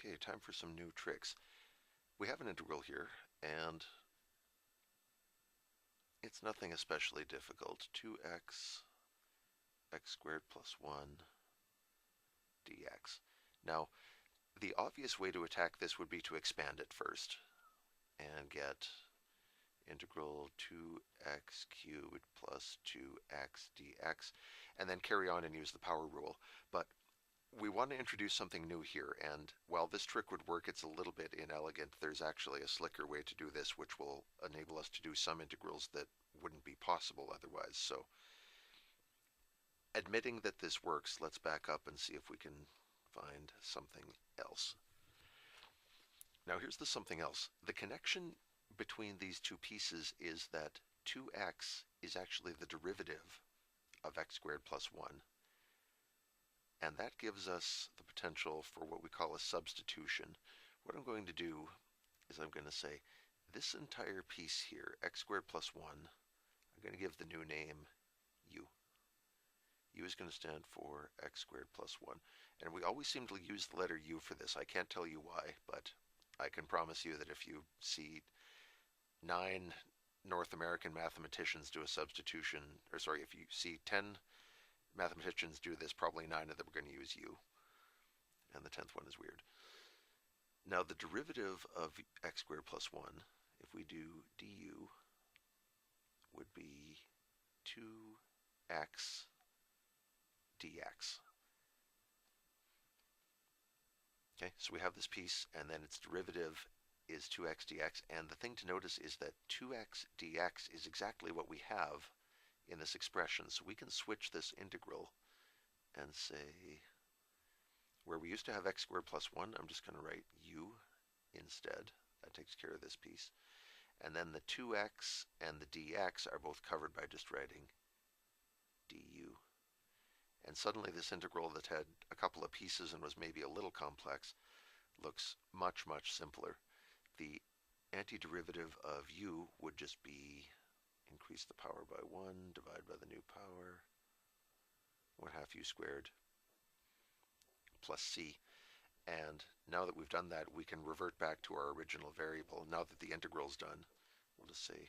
Okay, time for some new tricks. We have an integral here, and it's nothing especially difficult. 2x x squared plus 1 dx. Now, the obvious way to attack this would be to expand it first and get integral 2x cubed plus 2x dx, and then carry on and use the power rule. But we want to introduce something new here, and while this trick would work, it's a little bit inelegant. There's actually a slicker way to do this, which will enable us to do some integrals that wouldn't be possible otherwise. So, admitting that this works, let's back up and see if we can find something else. Now here's the something else. The connection between these two pieces is that 2x is actually the derivative of x squared plus 1. And that gives us the potential for what we call a substitution. What I'm going to do is I'm going to say this entire piece here, x squared plus 1, I'm going to give the new name u. U is going to stand for x squared plus 1. And we always seem to use the letter u for this. I can't tell you why, but I can promise you that if you see 9 North American mathematicians do a substitution, or sorry, if you see 10 mathematicians do this, probably 9 of them are going to use u, and the 10th one is weird. Now the derivative of x squared plus 1, if we do du, would be 2x dx. Okay, so we have this piece, and then its derivative is 2x dx, and the thing to notice is that 2x dx is exactly what we have in this expression. So we can switch this integral and say, where we used to have x squared plus 1, I'm just going to write u instead. That takes care of this piece. And then the 2x and the dx are both covered by just writing du. And suddenly this integral that had a couple of pieces and was maybe a little complex looks much, much simpler. The antiderivative of u would just be increase the power by 1, divide by the new power, 1/2 u squared plus c. And now that we've done that, we can revert back to our original variable. Now that the integral's done, we'll just say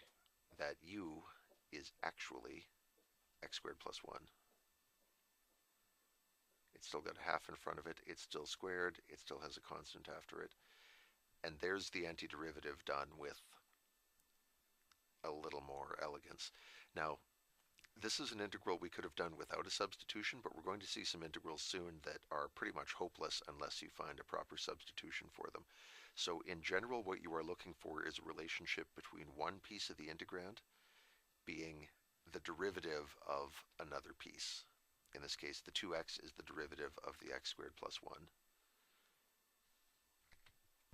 that u is actually x squared plus 1. It's still got a half in front of it, it's still squared, it still has a constant after it. And there's the antiderivative done with a little more elegance. Now, this is an integral we could have done without a substitution, but we're going to see some integrals soon that are pretty much hopeless unless you find a proper substitution for them. So in general, what you are looking for is a relationship between one piece of the integrand being the derivative of another piece. In this case, the 2x is the derivative of the x squared plus 1.